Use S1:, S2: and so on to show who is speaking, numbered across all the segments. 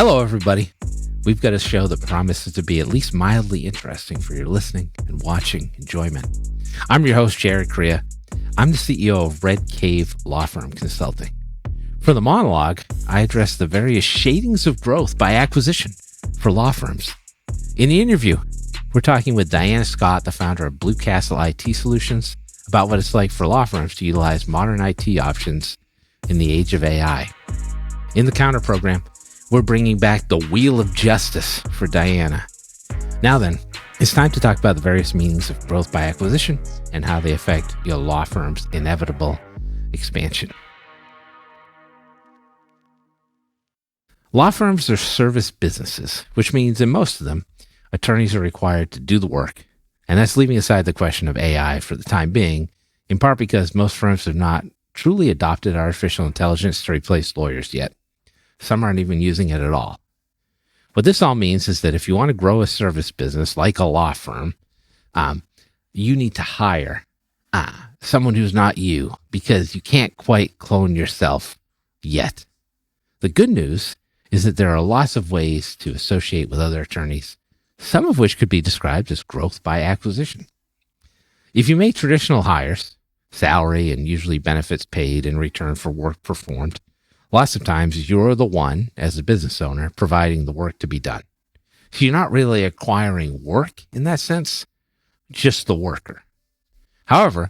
S1: Hello, everybody. We've got a show that promises to be at least mildly interesting for your listening and watching enjoyment. I'm your host, Jared Correa. I'm the CEO of Red Cave Law Firm Consulting. For the monologue, I address the various shadings of growth by acquisition for law firms. In the interview, we're talking with Diana Scott, the founder of BlueCastle IT Solutions, about what it's like for law firms to utilize modern IT options in the age of AI. In the counter program, we're bringing back the Wheel of Justice for Diana. Now then, it's time to talk about the various meanings of growth by acquisition and how they affect your law firm's inevitable expansion. Law firms are service businesses, which means in most of them, attorneys are required to do the work. And that's leaving aside the question of AI for the time being, in part because most firms have not truly adopted artificial intelligence to replace lawyers yet. Some aren't even using it at all. What this all means is that if you want to grow a service business like a law firm, you need to hire someone who's not you because you can't quite clone yourself yet. The good news is that there are lots of ways to associate with other attorneys, some of which could be described as growth by acquisition. If you make traditional hires, salary and usually benefits paid in return for work performed, lots of times you're the one, as a business owner, providing the work to be done. So you're not really acquiring work in that sense, just the worker. However,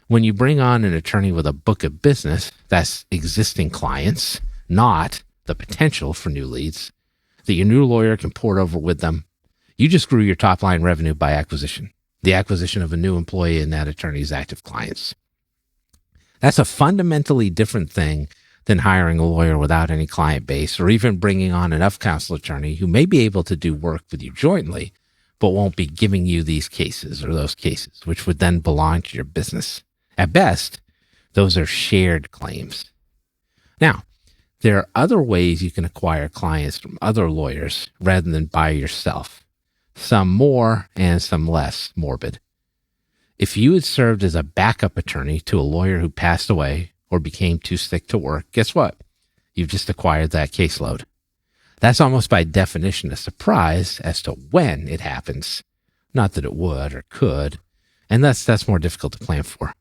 S1: when you bring on an attorney with a book of business, that's existing clients, not the potential for new leads, that your new lawyer can port over with them, you just grew your top line revenue by acquisition, the acquisition of a new employee in that attorney's active clients. That's a fundamentally different thing than hiring a lawyer without any client base, or even bringing on an up-counsel attorney who may be able to do work with you jointly, but won't be giving you these cases or those cases, which would then belong to your business. At best, those are shared claims. Now, there are other ways you can acquire clients from other lawyers rather than by yourself, some more and some less morbid. If you had served as a backup attorney to a lawyer who passed away or became too sick to work, guess what? You've just acquired that caseload. That's almost by definition a surprise as to when it happens. Not that it would or could, and that's more difficult to plan for.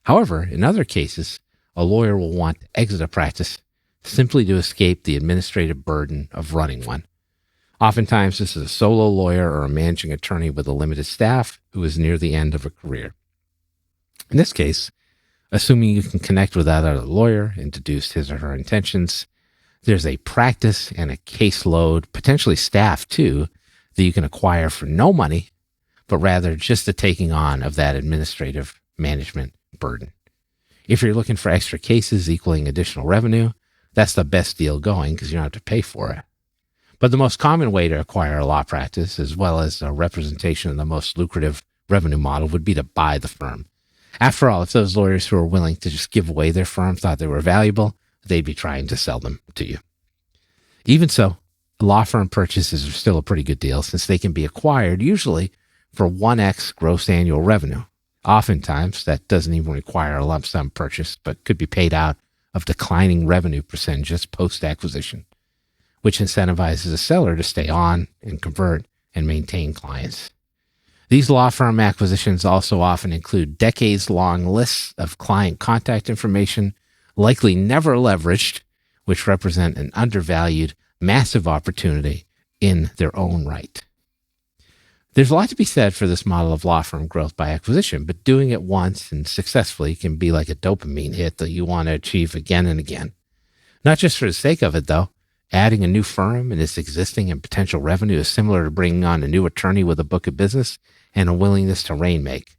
S1: However, in other cases, a lawyer will want to exit a practice simply to escape the administrative burden of running one. Oftentimes, this is a solo lawyer or a managing attorney with a limited staff who is near the end of a career. In this case, assuming you can connect with that other lawyer and deduce his or her intentions, there's a practice and a caseload, potentially staff too, that you can acquire for no money, but rather just the taking on of that administrative management burden. If you're looking for extra cases equaling additional revenue, that's the best deal going because you don't have to pay for it. But the most common way to acquire a law practice, as well as a representation of the most lucrative revenue model, would be to buy the firm. After all, if those lawyers who are willing to just give away their firm thought they were valuable, they'd be trying to sell them to you. Even so, law firm purchases are still a pretty good deal since they can be acquired usually for 1x gross annual revenue. Oftentimes, that doesn't even require a lump sum purchase, but could be paid out of declining revenue percentages post-acquisition, which incentivizes a seller to stay on and convert and maintain clients. These law firm acquisitions also often include decades-long lists of client contact information, likely never leveraged, which represent an undervalued, massive opportunity in their own right. There's a lot to be said for this model of law firm growth by acquisition, but doing it once and successfully can be like a dopamine hit that you want to achieve again and again. Not just for the sake of it, though. Adding a new firm and its existing and potential revenue is similar to bringing on a new attorney with a book of business and a willingness to rainmake.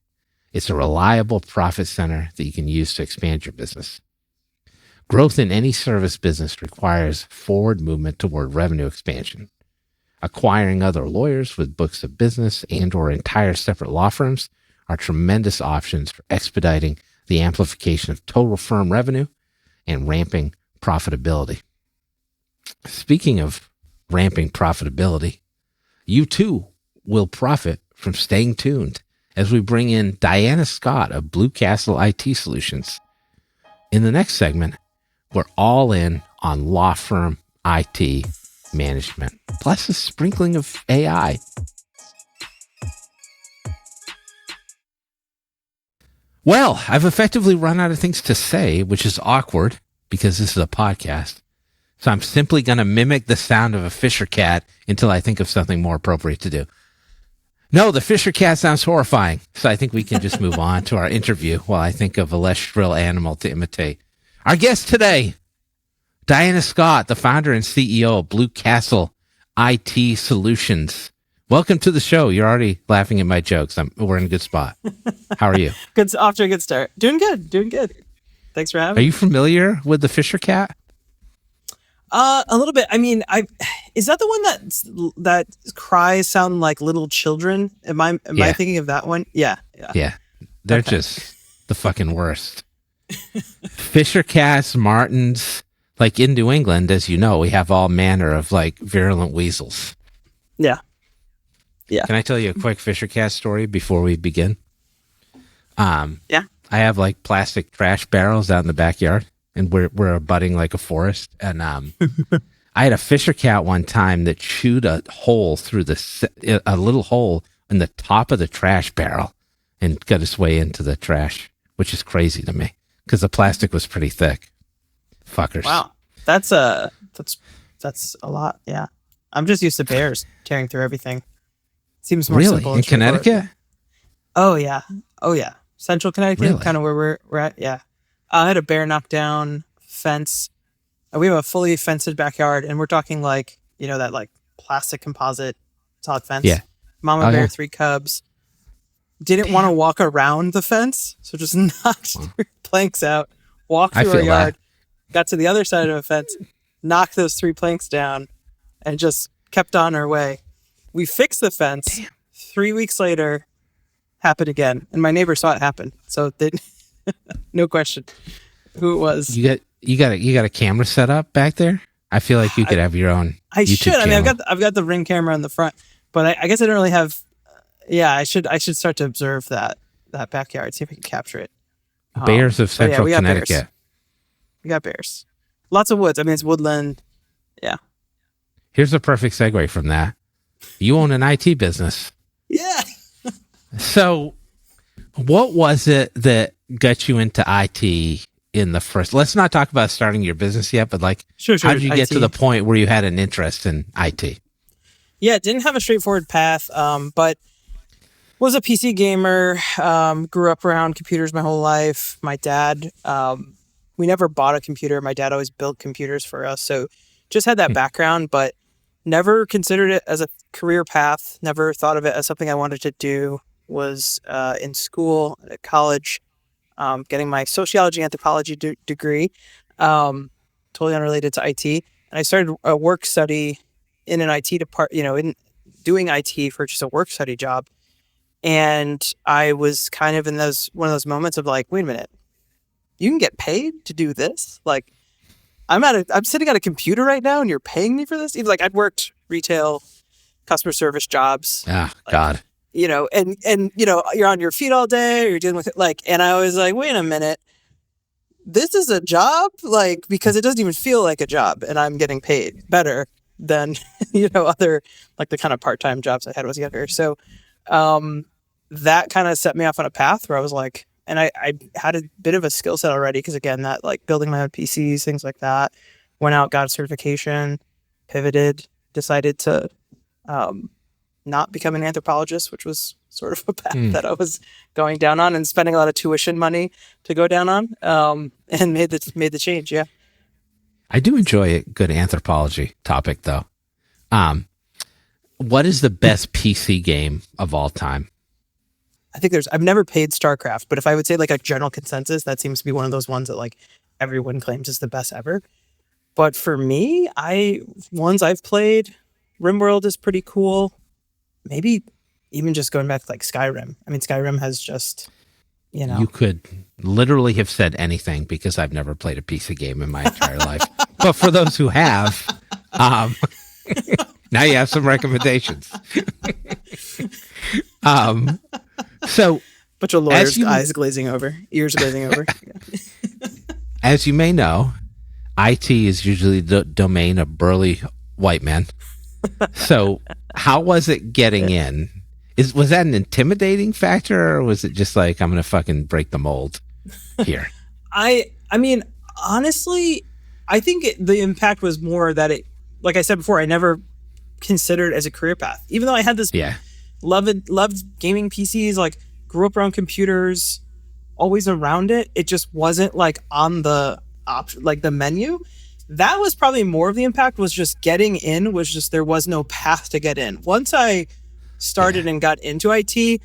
S1: It's a reliable profit center that you can use to expand your business. Growth in any service business requires forward movement toward revenue expansion. Acquiring other lawyers with books of business and or entire separate law firms are tremendous options for expediting the amplification of total firm revenue and ramping profitability. Speaking of ramping profitability, you too will profit from staying tuned as we bring in Diana Scott of BlueCastle IT Solutions. In the next segment, we're all in on law firm IT management, plus a sprinkling of AI. Well, I've effectively run out of things to say, which is awkward because this is a podcast. So I'm simply going to mimic the sound of a Fisher cat until I think of something more appropriate to do. No, the Fisher cat sounds horrifying. So I think we can just move on to our interview while I think of a less shrill animal to imitate. Our guest today, Diana Scott, the founder and CEO of BlueCastle IT Solutions. Welcome to the show. You're already laughing at my jokes. We're in a good spot. How are you?
S2: Good. Off to a good start. Doing good. Thanks for having me.
S1: Are you familiar with the Fisher cat?
S2: A little bit. I mean, is that the one that cries sound like little children? Am I thinking of that one? Yeah.
S1: They're just the fucking worst. Fisher cats, martins, like in New England, as you know, we have all manner of like virulent weasels.
S2: Yeah.
S1: Can I tell you a quick Fisher cat story before we begin?
S2: Yeah.
S1: I have like plastic trash barrels out in the backyard, and we're abutting like a forest. And I had a Fisher cat one time that chewed a hole through a little hole in the top of the trash barrel and got its way into the trash, which is crazy to me because the plastic was pretty thick. Fuckers.
S2: Wow. That's a lot. Yeah. I'm just used to bears tearing through everything. Seems more
S1: really?
S2: simple.
S1: In Connecticut?
S2: Oh yeah. Central Connecticut,
S1: really?
S2: Kind of where we're at. Yeah. I had a bear knock down fence. We have a fully fenced backyard, and we're talking like, that like plastic composite solid fence.
S1: Yeah.
S2: Mama bear, 3 cubs. Didn't want to walk around the fence, so just knocked 3 planks out, walked through our yard, got to the other side of the fence, knocked those 3 planks down, and just kept on our way. We fixed the fence. Damn. 3 weeks later, happened again, and my neighbor saw it happen. So they, no question who it was.
S1: You got a camera set up back there? I feel like you could have your own.
S2: I
S1: YouTube
S2: should.
S1: channel.
S2: I mean, I've got the Ring camera in the front, but I guess I don't really have. Yeah, I should start to observe that backyard, see if I can capture it.
S1: Bears of Central Connecticut.
S2: Bears. We got bears. Lots of woods. I mean, it's woodland. Yeah.
S1: Here's a perfect segue from that. You own an IT business.
S2: Yeah.
S1: So what was it that got you into IT in the first? Let's not talk about starting your business yet, but like,
S2: sure.
S1: how did you get to the point where you had an interest in IT?
S2: Yeah, didn't have a straightforward path, but was a PC gamer, grew up around computers my whole life. My dad, we never bought a computer. My dad always built computers for us. So just had that background, but never considered it as a career path. Never thought of it as something I wanted to do. Was in school at college, getting my sociology anthropology degree, totally unrelated to IT. And I started a work study in an IT department, in doing IT for just a work study job. And I was kind of in one of those moments of like, wait a minute, you can get paid to do this? Like, I'm sitting at a computer right now and you're paying me for this? Even like I'd worked retail, customer service jobs.
S1: Ah,
S2: like,
S1: God.
S2: And you're on your feet all day, or you're dealing with it. Like, and I was like, wait a minute, this is a job? Like, because it doesn't even feel like a job, and I'm getting paid better than, other, like the kind of part-time jobs I had when I was younger. So, that kind of set me off on a path where I was like, and I had a bit of a skill set already. Cause again, that like building my own PCs, things like that, went out, got a certification, pivoted, decided to, not become an anthropologist, which was sort of a path that I was going down on and spending a lot of tuition money to go down on, and made the change. Yeah.
S1: I do enjoy a good anthropology topic though. What is the best PC game of all time?
S2: I think I've never played StarCraft, but if I would say like a general consensus, that seems to be one of those ones that like everyone claims is the best ever. But for me, ones I've played, RimWorld is pretty cool. Maybe even just going back to like Skyrim. I mean, Skyrim has just,
S1: You could literally have said anything because I've never played a PC game in my entire life. But for those who have, now you have some recommendations. So,
S2: bunch of lawyers' ears glazing over. As
S1: you may know, IT is usually the domain of burly white men. So how was it getting in? Was that an intimidating factor, or was it just like, I'm going to fucking break the mold here?
S2: I mean, honestly, I think the impact was more that it, like I said before, I never considered it as a career path. Even though I had this loved gaming PCs, like grew up around computers, always around it. It just wasn't like on the like the menu. That was probably more of the impact, was just getting in, was just there was no path to get in. Once I started and got into IT,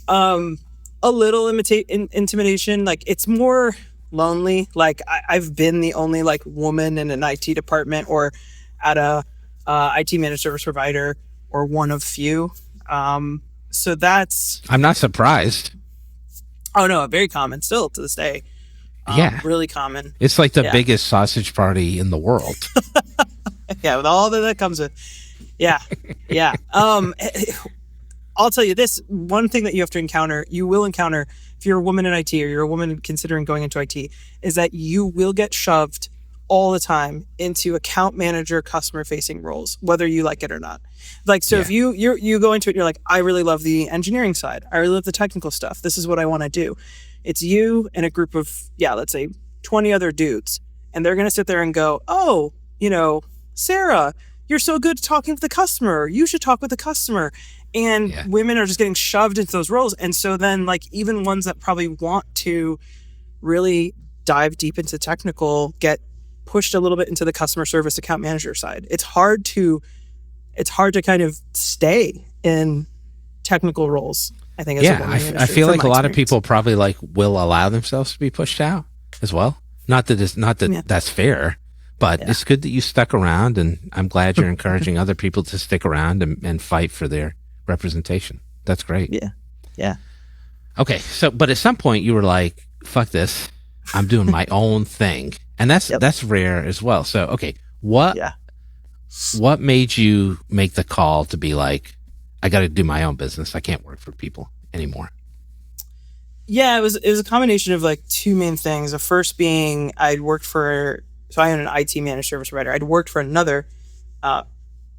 S2: a little intimidation. Like, it's more lonely. Like, I've been the only like woman in an IT department or at a IT managed service provider, or one of few. So that's...
S1: I'm not surprised.
S2: Oh no, very common still to this day. Really common.
S1: It's like the biggest sausage party in the world.
S2: Yeah, with all that comes with. Yeah. I'll tell you this, one thing that you will encounter if you're a woman in IT, or you're a woman considering going into IT, is that you will get shoved all the time into account manager, customer facing roles, whether you like it or not. Like, so if you go into it and you're like, I really love the engineering side, I really love the technical stuff, this is what I want to do. It's you and a group of, let's say 20 other dudes. And they're going to sit there and go, oh, Sarah, you're so good talking to the customer. You should talk with the customer. And women are just getting shoved into those roles. And so then, like, even ones that probably want to really dive deep into technical get pushed a little bit into the customer service account manager side. It's hard to kind of stay in technical roles, I think.
S1: I feel like a lot of people probably like will allow themselves to be pushed out as well. Not that that's fair, but it's good that you stuck around, and I'm glad you're encouraging other people to stick around and fight for their representation. That's great.
S2: Yeah.
S1: Okay, so but at some point you were like, fuck this, I'm doing my own thing. And that's rare as well. So okay, what made you make the call to be like, I got to do my own business, I can't work for people anymore?
S2: Yeah, it was a combination of like two main things. The first being, I own an IT managed service provider. I'd worked for another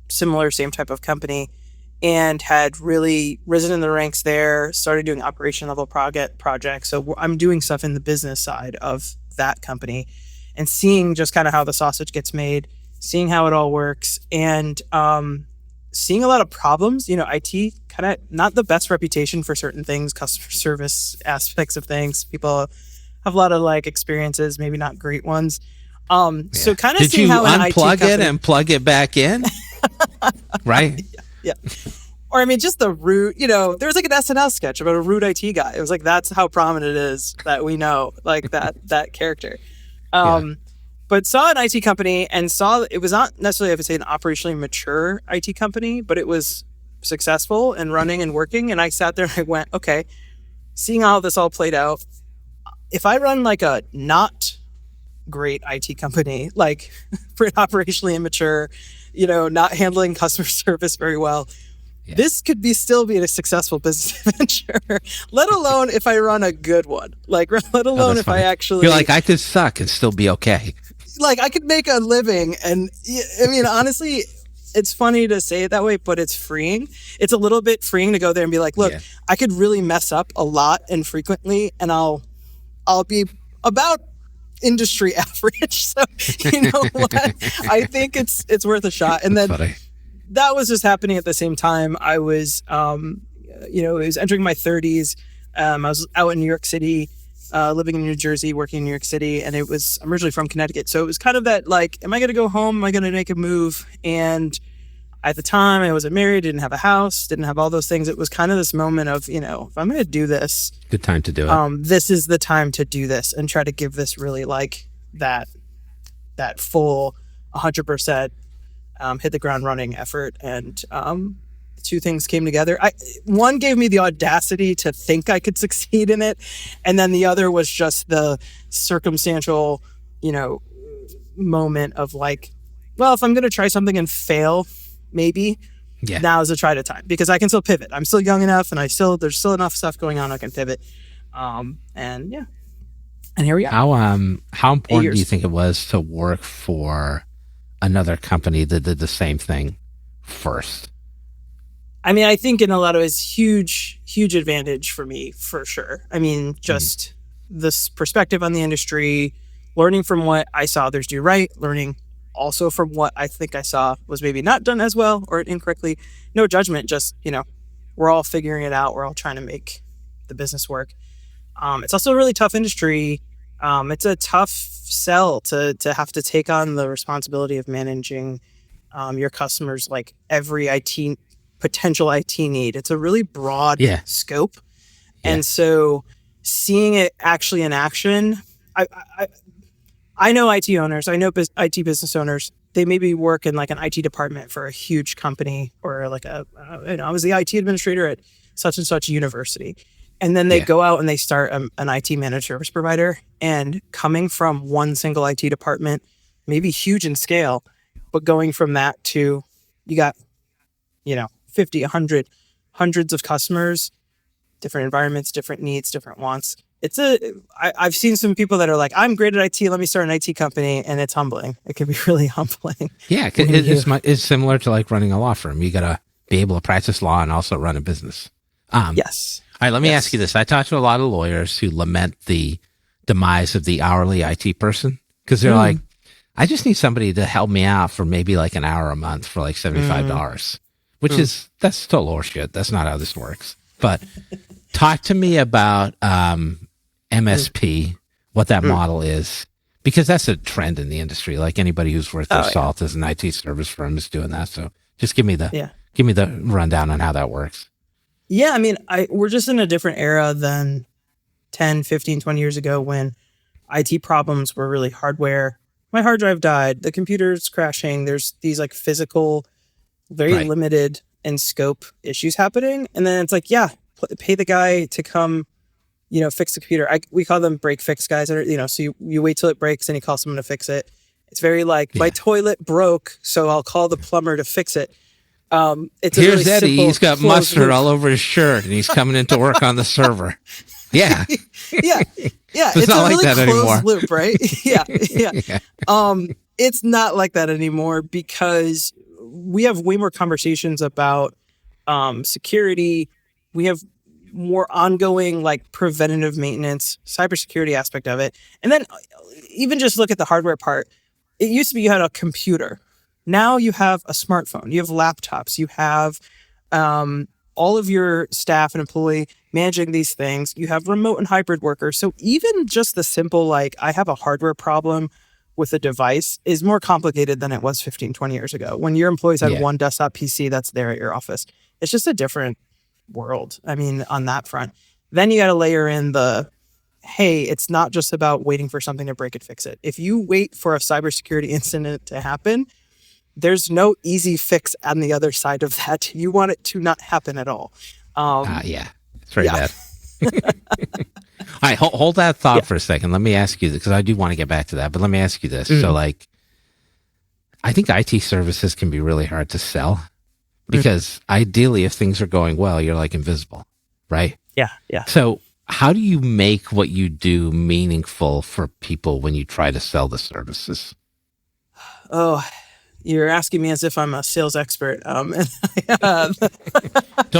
S2: similar, same type of company, and had really risen in the ranks there, started doing operation level projects. So I'm doing stuff in the business side of that company, and seeing just kind of how the sausage gets made, seeing how it all works, and seeing a lot of problems. IT kind of not the best reputation for certain things, customer service aspects of things. People have a lot of like experiences, maybe not great ones. So kind of seeing how an IT company...
S1: Did you unplug it and plug it back in? Right?
S2: Yeah. Or I mean, just the rude, there's like an SNL sketch about a rude IT guy. It was like, that's how prominent it is that we know, like that character. But saw an IT company and saw it was not necessarily, I would say, an operationally mature IT company, but it was successful and running and working. And I sat there and I went, okay, seeing how this all played out, if I run like a not great IT company, like operationally immature, not handling customer service very well, this could still be a successful business venture, let alone if I run a good one. Like, let alone if I actually...
S1: You're like, I could suck and still be okay.
S2: Like, I could make a living. And I mean, honestly, it's funny to say it that way, but it's freeing. It's a little bit freeing to go there and be like, look, I could really mess up a lot and frequently, and I'll be about industry average. So, you know what? I think it's worth a shot. And then that was just happening at the same time. I was, it was entering my 30s. I was out in New York City, living in New Jersey, working in New York City. And I'm originally from Connecticut. So it was kind of that, like, am I going to go home? Am I going to make a move? And at the time I wasn't married, didn't have a house, didn't have all those things. It was kind of this moment of, if I'm going to do this,
S1: good time to do it.
S2: This is the time to do this and try to give this really like that full 100%, hit the ground running effort. And two things came together. One gave me the audacity to think I could succeed in it. And then the other was just the circumstantial, moment of like, well, if I'm going to try something and fail, maybe now is the try to time, because I can still pivot. I'm still young enough, and there's still enough stuff going on I can pivot. And here we are.
S1: How important do you think it was to work for another company that did the same thing first?
S2: I mean, I think in a lot of ways, huge advantage for me, for sure. I mean, just this perspective on the industry, learning from what I saw others do right, learning also from what I think I saw was maybe not done as well or incorrectly. No judgment, just, we're all figuring it out. We're all trying to make the business work. It's also a really tough industry. It's a tough sell to have to take on the responsibility of managing your customers, like every potential IT need. It's a really broad scope. Yeah. And so seeing it actually in action, I know IT owners, I know IT business owners, they maybe work in like an IT department for a huge company, or like I was the IT administrator at such and such university. And then they go out and they start an IT managed service provider, and coming from one single IT department, maybe huge in scale, but going from that to, you got, 50, 100, hundreds of customers, different environments, different needs, different wants. I've seen some people that are like, I'm great at IT, let me start an IT company, and it's humbling. It can be really humbling.
S1: Yeah, it's similar to like running a law firm. You got to be able to practice law and also run a business.
S2: Yes.
S1: All right, let me ask you this. I talked to a lot of lawyers who lament the demise of the hourly IT person, because they're like, I just need somebody to help me out for maybe like an hour a month for like $75, which that's total horseshit. That's not how this works. But talk to me about MSP, what that model is, because that's a trend in the industry. Like anybody who's worth their salt as an IT service firm is doing that. So just give me the rundown on how that works.
S2: Yeah, I mean, we're just in a different era than 10, 15, 20 years ago, when IT problems were really hardware. My hard drive died, the computer's crashing. There's these like physical, very limited in scope issues happening. And then it's like, pay the guy to come, fix the computer. We call them break fix guys. So you wait till it breaks and you call someone to fix it. It's very like, my toilet broke, so I'll call the plumber to fix it. It's
S1: Here's really Eddie. He's got mustard all over his shirt, and he's coming in to work on the server. Yeah.
S2: Yeah. It's
S1: not
S2: a
S1: like
S2: really
S1: that
S2: closed
S1: anymore.
S2: loop, right? Yeah. It's not like that anymore, because we have way more conversations about security. We have more ongoing, like, preventative maintenance, cybersecurity aspect of it. And then even just look at the hardware part. It used to be you had a computer. Now you have a smartphone, you have laptops, you have all of your staff and employee managing these things. You have remote and hybrid workers. So even just the simple, like, I have a hardware problem with a device is more complicated than it was 15, 20 years ago, when your employees had one desktop PC that's there at your office. It's just a different world, I mean, on that front. Then you got to layer in hey, it's not just about waiting for something to break and fix it. If you wait for a cybersecurity incident to happen, there's no easy fix on the other side of that. You want it to not happen at all.
S1: It's very bad. All right, hold that thought for a second. Let me ask you, because I do want to get back to that, but let me ask you this. So, like, I think IT services can be really hard to sell, because ideally, if things are going well, you're like invisible, right?
S2: Yeah.
S1: So how do you make what you do meaningful for people when you try to sell the services?
S2: Oh, you're asking me as if I'm a sales expert.
S1: Don't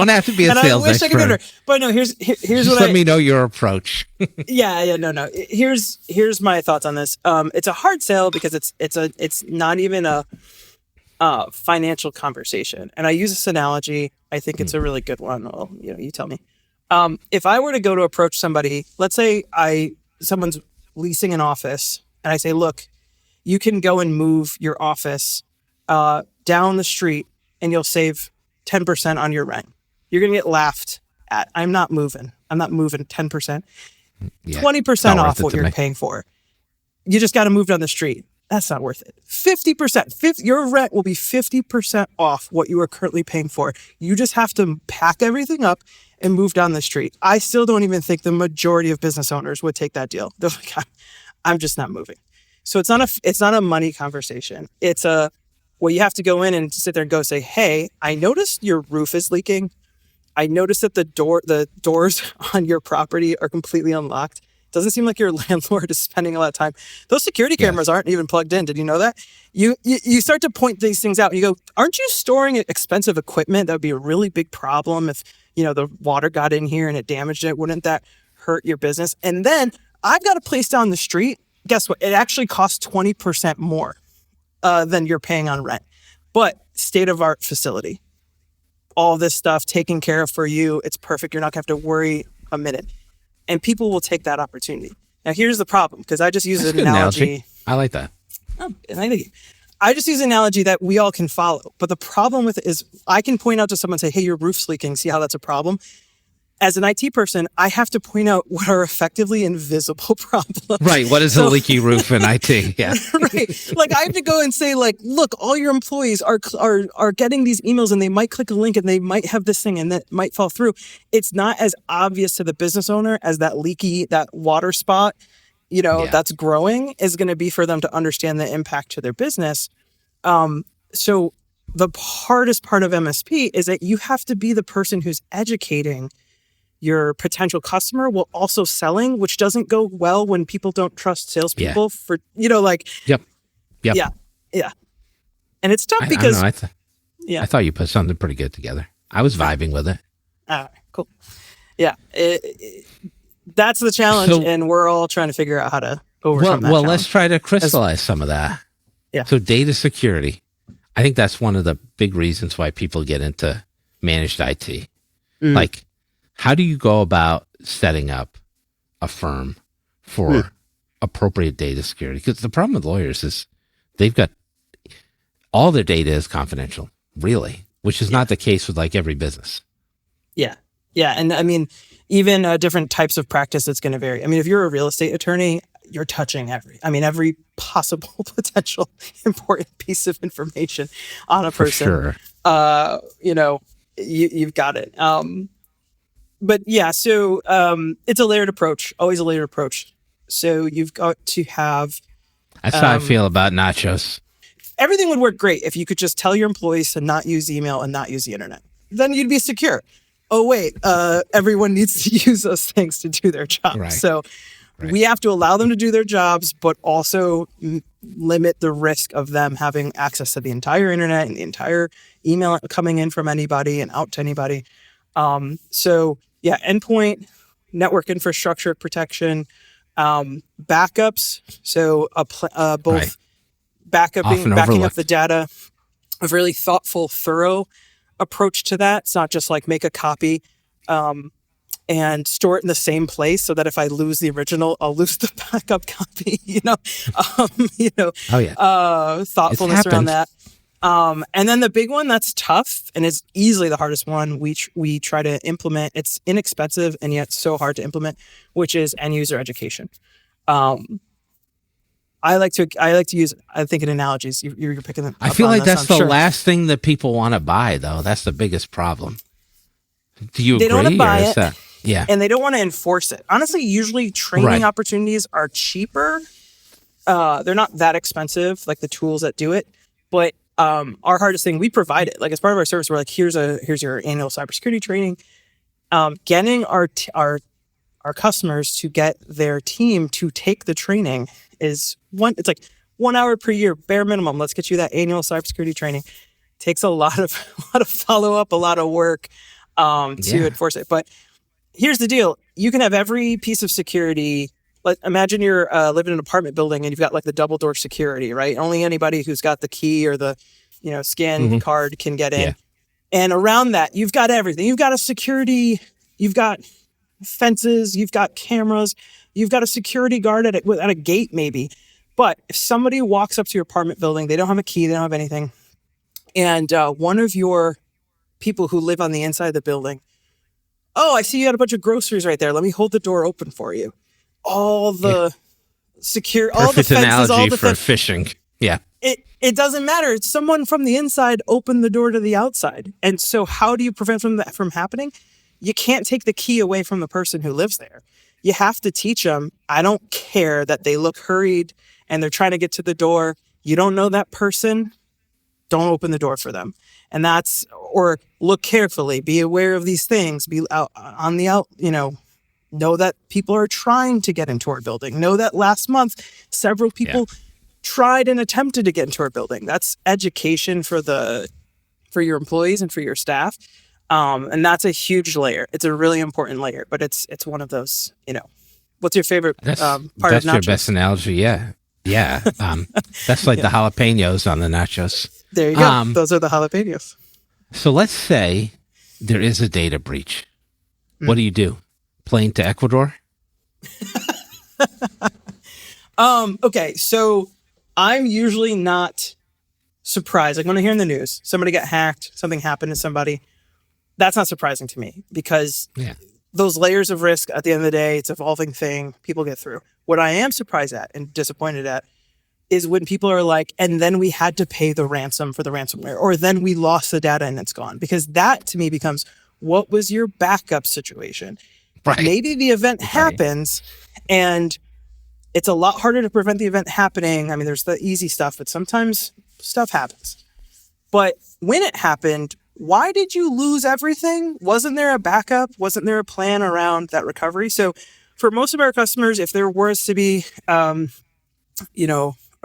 S1: have to be a sales expert. I could be better.
S2: But no, here's
S1: Just
S2: what
S1: let me know your approach.
S2: No. Here's my thoughts on this. It's a hard sell because it's not even a financial conversation. And I use this analogy. I think it's a really good one. Well, you tell me. If I were to go to approach somebody, let's say someone's leasing an office, and I say, look, you can go and move your office down the street and you'll save 10% on your rent. You're going to get laughed at. I'm not moving 10%. 20% off what you're paying for. You just got to move down the street. That's not worth it. 50%. Your rent will be 50% off what you are currently paying for. You just have to pack everything up and move down the street. I still don't even think the majority of business owners would take that deal. They're like, I'm just not moving. So it's not a money conversation. It's you have to go in and sit there and say, hey, I noticed your roof is leaking. I noticed that the doors on your property are completely unlocked. Doesn't seem like your landlord is spending a lot of time. Those security cameras aren't even plugged in. Did you know that? You start to point these things out and you go, aren't you storing expensive equipment? That would be a really big problem if, the water got in here and it damaged it. Wouldn't that hurt your business? And then I've got a place down the street. Guess what? It actually costs 20% more than you're paying on rent. But state-of-art facility. All this stuff taken care of for you. It's perfect. You're not going to have to worry a minute. And people will take that opportunity. Now, here's the problem, because I just use an analogy.
S1: I like that.
S2: Oh, and I just use an analogy that we all can follow. But the problem with it is I can point out to someone and say, hey, your roof's leaking. See how that's a problem? As an IT person, I have to point out what are effectively invisible problems.
S1: Right. What is a leaky roof in IT? Yeah.
S2: Right. Like I have to go and say, like, look, all your employees are getting these emails and they might click a link and they might have this thing and that might fall through. It's not as obvious to the business owner as that water spot, that's growing is going to be for them to understand the impact to their business. So the hardest part of MSP is that you have to be the person who's educating your potential customer while also selling, which doesn't go well when people don't trust salespeople for,
S1: Yep.
S2: Yeah. And it's tough because...
S1: I thought you put something pretty good together. I was vibing with it.
S2: All right, cool. Yeah. That's the challenge, and we're all trying to figure out how to overcome that challenge.
S1: Let's try to crystallize some of that.
S2: Yeah.
S1: So data security. I think that's one of the big reasons why people get into managed IT. Like, how do you go about setting up a firm for appropriate data security? Because the problem with lawyers is they've got all their data is confidential, really, which is not the case with like every business.
S2: Yeah. Yeah. And I mean, even different types of practice, it's going to vary. I mean, if you're a real estate attorney, you're touching every possible potential important piece of information on a person.
S1: For sure.
S2: You've got it. But yeah, so it's a layered approach, always a layered approach. So you've got to have...
S1: That's how I feel about nachos.
S2: Everything would work great if you could just tell your employees to not use email and not use the internet. Then you'd be secure. Oh, wait, everyone needs to use those things to do their job.
S1: Right.
S2: So we have to allow them to do their jobs, but also limit the risk of them having access to the entire internet and the entire email coming in from anybody and out to anybody. Endpoint, network infrastructure protection, backups. So both backing up the data, a really thoughtful, thorough approach to that. It's not just like make a copy and store it in the same place so that if I lose the original, I'll lose the backup copy. Thoughtfulness around that. And then the big one that's tough and is easily the hardest one we try to implement. It's inexpensive and yet so hard to implement, which is end user education. I like to use, I think, in analogies. You're picking them.
S1: I feel like that's the last thing that people want to buy, though. That's the biggest problem. Do you agree?
S2: They don't want to buy it.
S1: Yeah.
S2: And they don't want to enforce it. Honestly, usually training opportunities are cheaper. They're not that expensive, like the tools that do it. But our hardest thing, we provide it. Like as part of our service, we're like, here's your annual cybersecurity training. Getting our customers to get their team to take the training is it's like 1 hour per year, bare minimum. Let's get you that annual cybersecurity training. Takes a lot of follow up, a lot of work to enforce it. But here's the deal: you can have every piece of security. Like imagine you're living in an apartment building and you've got like the double door security, right? Only anybody who's got the key or the scan card can get in. Yeah. And around that, you've got everything. You've got a security. You've got fences. You've got cameras. You've got a security guard at a gate, maybe. But if somebody walks up to your apartment building, they don't have a key, they don't have anything, and one of your people who live on the inside of the building, oh, I see you got a bunch of groceries right there. Let me hold the door open for you. All the all the fences, all the
S1: for phishing. Yeah.
S2: It doesn't matter. It's someone from the inside opened the door to the outside. And so how do you prevent that from happening? You can't take the key away from the person who lives there. You have to teach them, I don't care that they look hurried and they're trying to get to the door. You don't know that person. Don't open the door for them. And or look carefully, be aware of these things, be out, Know that people are trying to get into our building. Know that last month, several people tried and attempted to get into our building. That's education for your employees and for your staff. And that's a huge layer. It's a really important layer, but it's one of those, what's your favorite part of nachos?
S1: That's your best analogy. Yeah. Yeah. That's like the jalapeños on the nachos.
S2: There you go. Those are the jalapeños.
S1: So let's say there is a data breach. What do you do? Plane to Ecuador?
S2: Okay. So I'm usually not surprised. Like when I hear in the news, somebody got hacked, something happened to somebody, that's not surprising to me because those layers of risk at the end of the day, it's an evolving thing. People get through. What I am surprised at and disappointed at is when people are like, and then we had to pay the ransom for the ransomware, or then we lost the data and it's gone. Because that to me becomes, what was your backup situation?
S1: Right.
S2: Maybe the event happens and it's a lot harder to prevent the event happening. I mean, there's the easy stuff, but sometimes stuff happens. But when it happened, why did you lose everything? Wasn't there a backup? Wasn't there a plan around that recovery? So for most of our customers, if there was to be, a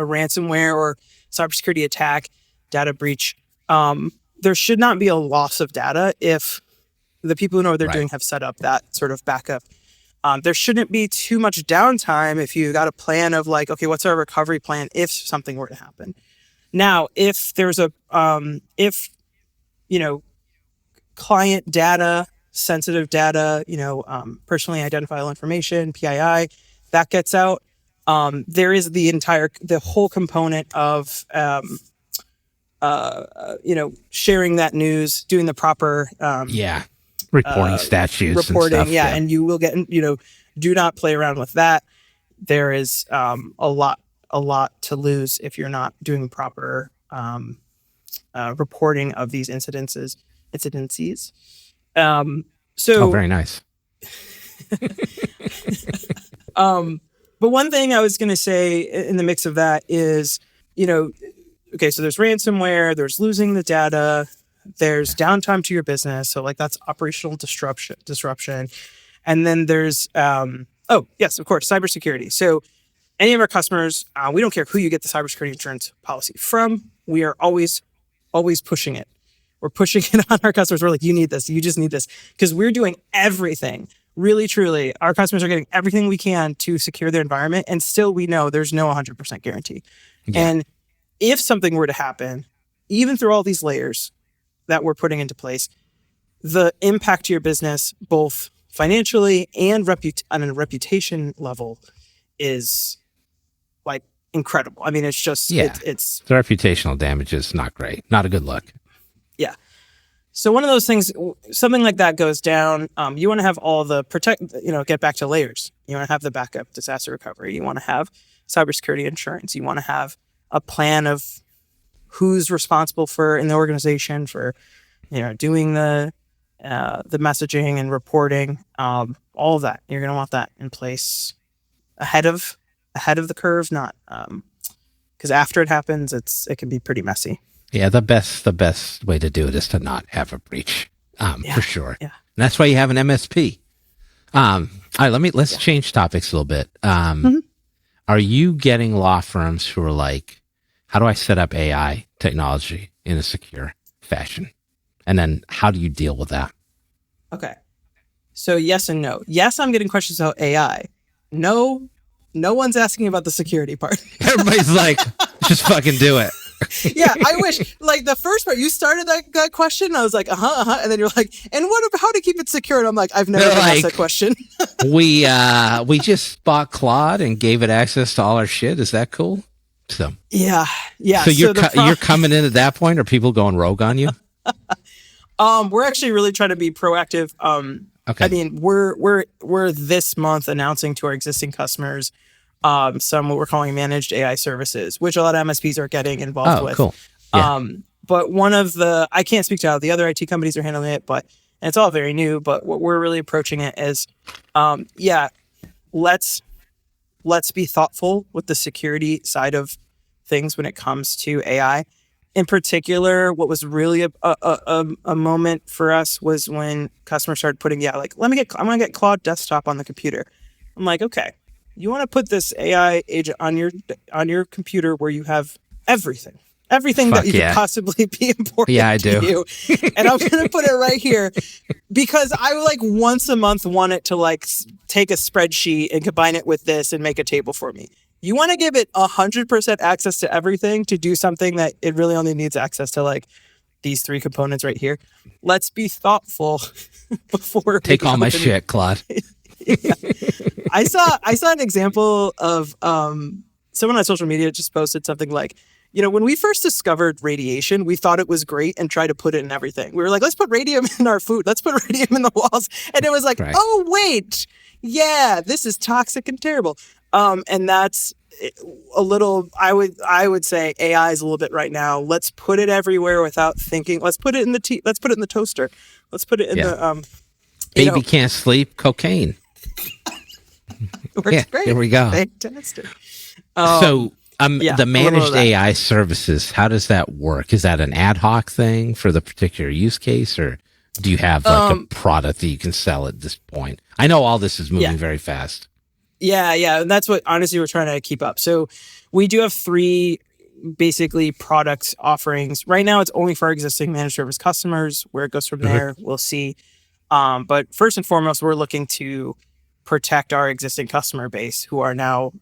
S2: ransomware or cybersecurity attack, data breach, there should not be a loss of data if the people who know what they're doing have set up that sort of backup. There shouldn't be too much downtime if you got a plan of like, okay, what's our recovery plan if something were to happen? Now, if there's client data, sensitive data, personally identifiable information, PII, that gets out, there is the whole component of, sharing that news, doing the proper,
S1: reporting statutes
S2: reporting,
S1: and stuff.
S2: and you will get, do not play around with that. There is a lot to lose if you're not doing proper reporting of these incidences.
S1: Very nice.
S2: But one thing I was going to say in the mix of that is, okay, so there's ransomware, there's losing the data, there's downtime to your business. So like that's operational disruption. And then there's, yes, of course, cybersecurity. So any of our customers, we don't care who you get the cybersecurity insurance policy from. We are always pushing it. We're pushing it on our customers. We're like, you need this. You just need this. Because we're doing everything. Really, truly, our customers are getting everything we can to secure their environment. And still, we know there's no 100% guarantee. Yeah. And if something were to happen, even through all these layers that we're putting into place, the impact to your business, both financially and on a reputation level, is like incredible. I mean, it's just, it's
S1: the reputational damage is not great. Not a good look.
S2: Yeah. So one of those things, something like that goes down. You want to have all the get back to layers. You want to have the backup disaster recovery. You want to have cybersecurity insurance. You want to have a plan of who's responsible for in the organization for, doing the messaging and reporting, all of that. You're going to want that in place ahead of the curve, not because after it happens, it can be pretty messy.
S1: Yeah, the best way to do it is to not have a breach, for sure.
S2: Yeah.
S1: And that's why you have an MSP. All right, let's change topics a little bit. Are you getting law firms who are like, how do I set up AI technology in a secure fashion? And then how do you deal with that?
S2: Okay. So yes and no. Yes, I'm getting questions about AI. No one's asking about the security part.
S1: Everybody's like, just fucking do it.
S2: Yeah, I wish. Like the first part, you started that question, and I was like, and then you're like, and what about how to keep it secure? And I'm like, I've never been asked that question.
S1: we just bought Claude and gave it access to all our shit. Is that cool? So
S2: yeah.
S1: So you're coming in at that point, or people going rogue on you?
S2: We're actually really trying to be proactive.
S1: Okay.
S2: I mean, we're this month announcing to our existing customers some what we're calling managed AI services, which a lot of MSPs are getting involved with.
S1: Cool. Yeah.
S2: But one of I can't speak to how the other IT companies are handling it, and it's all very new, but what we're really approaching it is, let's be thoughtful with the security side of things when it comes to AI. in particular, what was really a moment for us was when customers started putting, I'm gonna get Claude Desktop on the computer. I'm like, okay, you want to put this AI agent on your computer where you have everything that you could possibly be important
S1: I do.
S2: to you, and I'm gonna put it right here because I like once a month want it to like take a spreadsheet and combine it with this and make a table for me. You want to give it 100% access to everything to do something that it really only needs access to, like these 3 components right here. Let's be thoughtful before
S1: take all my shit, Claude.
S2: Yeah. I saw an example of someone on social media just posted something like, when we first discovered radiation, we thought it was great and tried to put it in everything. We were like, let's put radium in our food. Let's put radium in the walls. And it was like, oh, wait. Yeah, this is toxic and terrible. And that's a little, I would say AI is a little bit right now. Let's put it everywhere without thinking. Let's put it in the let's put it in the toaster. Let's put it in the
S1: baby can't sleep, cocaine.
S2: Works great.
S1: There we go.
S2: Fantastic.
S1: The managed AI services, how does that work? Is that an ad hoc thing for the particular use case, or do you have like a product that you can sell at this point? I know all this is moving very fast.
S2: Yeah. And that's what, honestly, we're trying to keep up. So we do have 3 basically product offerings. Right now, it's only for our existing managed service customers. Where it goes from there, we'll see. But first and foremost, we're looking to protect our existing customer base who are now,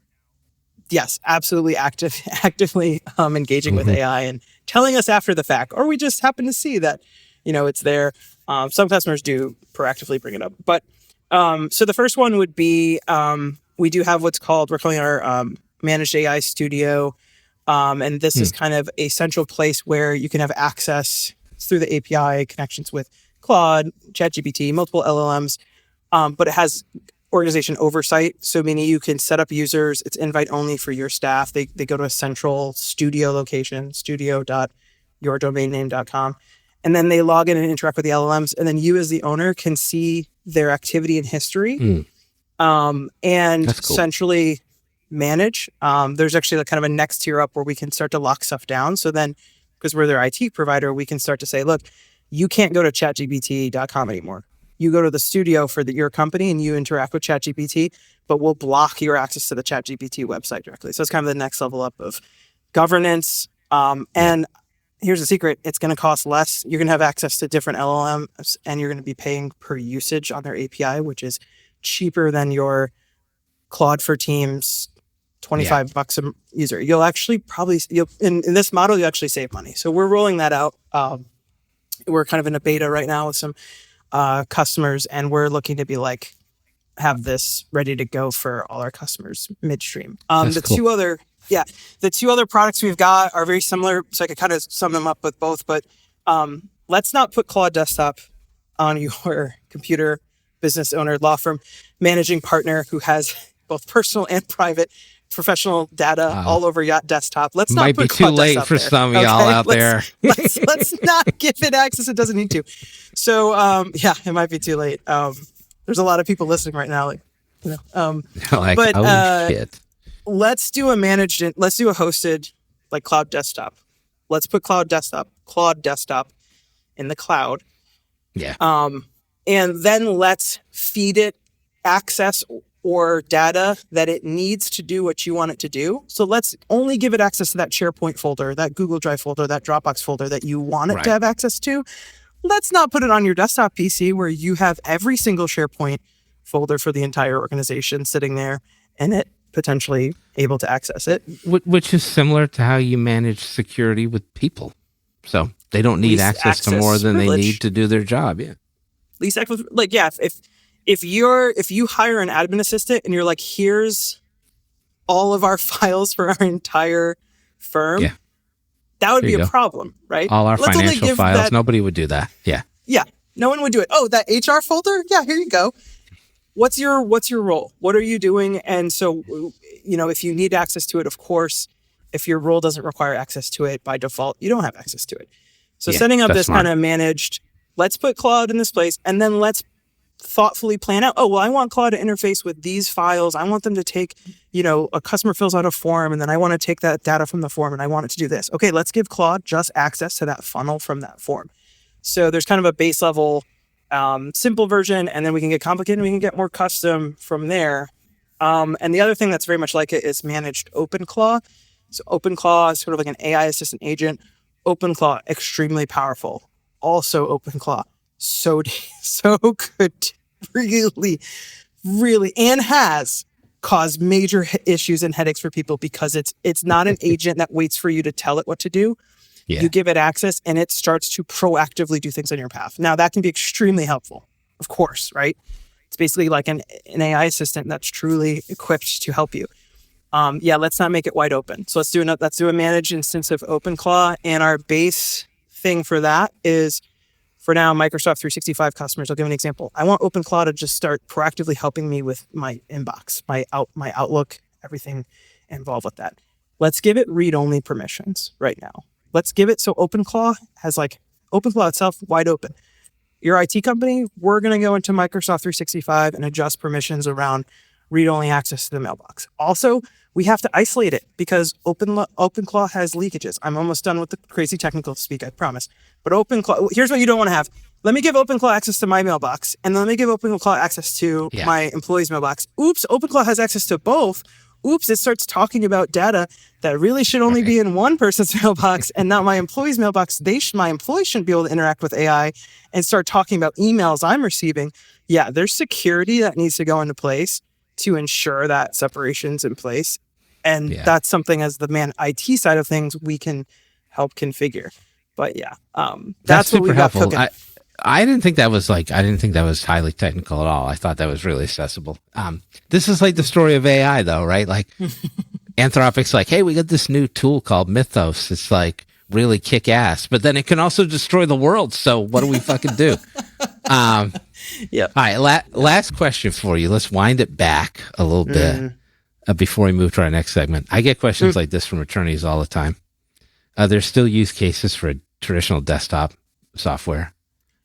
S2: absolutely actively engaging with AI and telling us after the fact, or we just happen to see that, it's there. Some customers do proactively bring it up. But so the first one would be, we do have we're calling our managed AI studio. And this is kind of a central place where you can have access through the API connections with Claude, ChatGPT, multiple LLMs. But it has organization oversight. So meaning you can set up users. It's invite only for your staff. They go to a central studio location, studio.yourdomainname.com. And then they log in and interact with the LLMs. And then you as the owner can see their activity and history and essentially manage. There's actually kind of a next tier up where we can start to lock stuff down. So then, because we're their IT provider, we can start to say, look, you can't go to chatgpt.com anymore. You go to the studio for your company and you interact with ChatGPT, but we'll block your access to the ChatGPT website directly. So it's kind of the next level up of governance. And here's the secret. It's going to cost less. You're going to have access to different LLMs and you're going to be paying per usage on their API, which is cheaper than your Claude for Teams, $25 a user. You'll actually in this model, you actually save money. So we're rolling that out. We're kind of in a beta right now with some customers, and we're looking to be have this ready to go for all our customers midstream. The two other products we've got are very similar, so I could kind of sum them up with both. But let's not put Claude Desktop on your computer, business owner, law firm, managing partner who has both personal and private professional data all over your desktop. Let's not put Claude
S1: late
S2: Desktop
S1: for
S2: there.
S1: some of y'all out there.
S2: Let's not give it access it doesn't need to. So it might be too late. There's a lot of people listening right now,
S1: shit.
S2: Let's do a hosted Cloud Desktop. Let's put Claude Desktop in the cloud.
S1: Yeah.
S2: And then let's feed it access or data that it needs to do what you want it to do. So let's only give it access to that SharePoint folder, that Google Drive folder, that Dropbox folder that you want it to have access to. Let's not put it on your desktop PC where you have every single SharePoint folder for the entire organization sitting there and it potentially able to access it.
S1: Which is similar to how you manage security with people. So they don't need access to more than they need to do their job. Yeah.
S2: Least access, if you hire an admin assistant and you're like, here's all of our files for our entire firm, that would be a problem, right?
S1: All our financial files. Nobody would do that. Yeah.
S2: Yeah. No one would do it. Oh, that HR folder? Yeah, here you go. What's your role? What are you doing? And so, if you need access to it, of course, if your role doesn't require access to it by default, you don't have access to it. So setting up this kind of managed, let's put Claude in this place, and then let's thoughtfully plan out, oh, well, I want Claw to interface with these files. I want them to take, a customer fills out a form, and then I want to take that data from the form and I want it to do this. Okay, let's give Claw just access to that funnel from that form. So there's kind of a base level, simple version, and then we can get complicated and we can get more custom from there. And the other thing that's very much like it is managed OpenClaw. So OpenClaw is sort of like an AI assistant agent. OpenClaw, extremely powerful. Also OpenClaw, so good, really, really, and has caused major issues and headaches for people because it's not an agent that waits for you to tell it what to do. Yeah. You give it access and it starts to proactively do things on your behalf. Now that can be extremely helpful, of course, right? It's basically like an AI assistant that's truly equipped to help you. Let's not make it wide open. So let's do a managed instance of OpenClaw, and our base thing for that is, for now, Microsoft 365 customers. I'll give an example. I want OpenClaw to just start proactively helping me with my inbox, my Outlook, everything involved with that. Let's give it read-only permissions right now. Let's give it so OpenClaw has OpenClaw itself wide open. Your IT company, we're going to go into Microsoft 365 and adjust permissions around read-only access to the mailbox. Also, we have to isolate it because OpenClaw has leakages. I'm almost done with the crazy technical speak, I promise. But OpenClaw, here's what you don't want to have. Let me give OpenClaw access to my mailbox, and then let me give OpenClaw access to my employee's mailbox. Oops, OpenClaw has access to both. Oops, it starts talking about data that really should only be in one person's mailbox and not my employee's mailbox. My employees shouldn't be able to interact with AI and start talking about emails I'm receiving. Yeah, there's security that needs to go into place to ensure that separation's in place. And that's something, as the IT side of things, we can help configure. But that's what we got cooking.
S1: I didn't think that was highly technical at all. I thought that was really accessible. This is like the story of AI though, right? Like Anthropic's like, hey, we got this new tool called Mythos. It's like really kick ass, but then it can also destroy the world. So what do we fucking do? All right. Last question for you. Let's wind it back a little bit before we move to our next segment. I get questions like this from attorneys all the time. There's still use cases for traditional desktop software.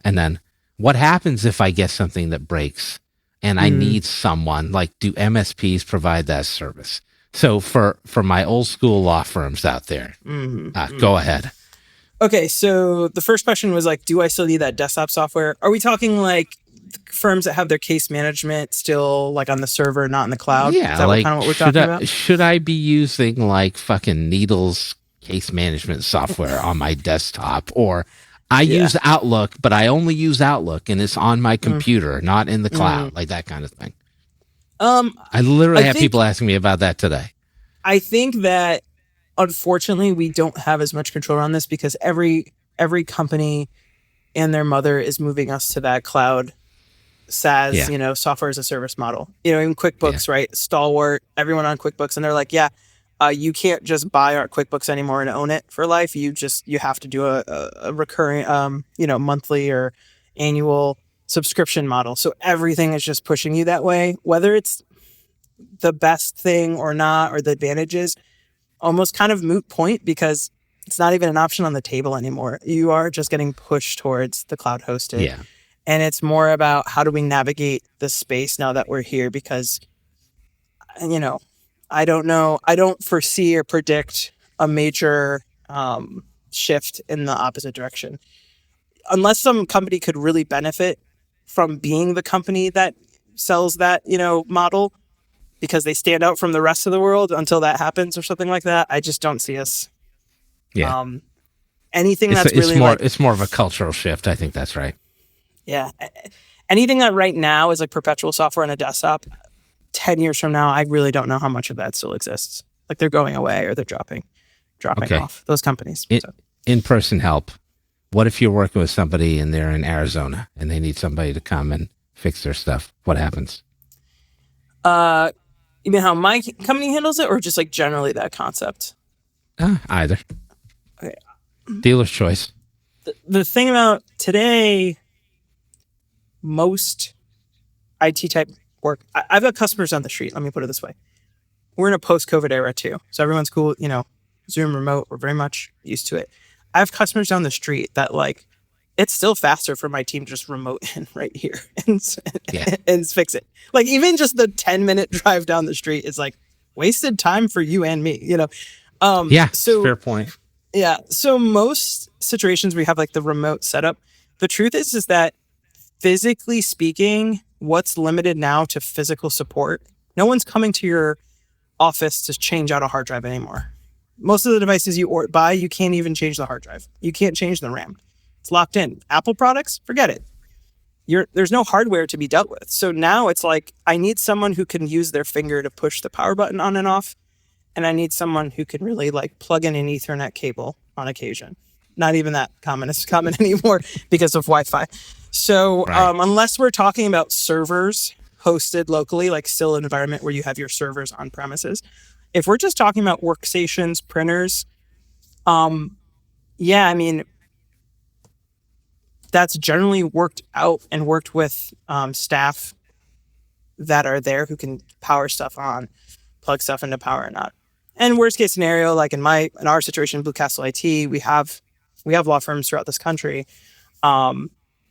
S1: And then what happens if I get something that breaks and I need someone? Like, do MSPs provide that service? So for my old school law firms out there, go ahead.
S2: Okay, so the first question was like, do I still need that desktop software? Are we talking like firms that have their case management still like on the server, not in the cloud?
S1: Yeah,
S2: is that kind of what we're talking about?
S1: Should I be using like fucking Needle's case management software on my desktop? Or I use Outlook, but I only use Outlook and it's on my computer, not in the cloud, like that kind of thing. I literally have people asking me about that today.
S2: I think that unfortunately we don't have as much control on this because every company and their mother is moving us to that cloud SaaS, software as a service model. Even QuickBooks, right? Stalwart, everyone on QuickBooks, and they're like, you can't just buy our QuickBooks anymore and own it for life. You have to do a recurring, monthly or annual subscription model. So everything is just pushing you that way, whether it's the best thing or not, or the advantages, almost kind of moot point because it's not even an option on the table anymore. You are just getting pushed towards the cloud hosted. Yeah. And it's more about how do we navigate the space now that we're here because, I don't know. I don't foresee or predict a major shift in the opposite direction. Unless some company could really benefit from being the company that sells that, model because they stand out from the rest of the world until that happens or something like that. I just don't see us.
S1: Yeah.
S2: Anything
S1: it's more of a cultural shift. I think that's right.
S2: Yeah. Anything that right now is like perpetual software on a desktop, 10 years from now, I really don't know how much of that still exists. Like they're going away or they're dropping off those companies.
S1: In-person help. What if you're working with somebody and they're in Arizona and they need somebody to come and fix their stuff? What happens?
S2: You mean how my company handles it or just like generally that concept?
S1: Either.
S2: Okay.
S1: Dealer's choice.
S2: The thing about today, most IT type work, I've got customers on the street. Let me put it this way. We're in a post-COVID era too. So everyone's cool, Zoom remote. We're very much used to it. I have customers down the street that like it's still faster for my team to just remote in right here and
S1: Yeah.
S2: and fix it. Like even just the 10-minute drive down the street is like wasted time for you and me, you know?
S1: Yeah,
S2: So
S1: fair point.
S2: yeah. So most situations we have like the remote setup. The truth is that physically speaking, what's limited now to physical support, no one's coming to your office to change out a hard drive anymore. Most of the devices you buy, you can't even change the hard drive. You can't change the RAM. It's locked in. Apple products, forget it. There's no hardware to be dealt with. So now it's like, I need someone who can use their finger to push the power button on and off. And I need someone who can really like plug in an Ethernet cable on occasion. Not even that common is common anymore because of Wi-Fi. So
S1: Right.
S2: Unless we're talking about servers hosted locally, like still an environment where you have your servers on premises. If we're just talking about workstations, printers, yeah, I mean, that's generally worked out and worked with staff that are there who can power stuff on, plug stuff into power or not. And worst case scenario, like in our situation, BlueCastle IT, we have law firms throughout this country.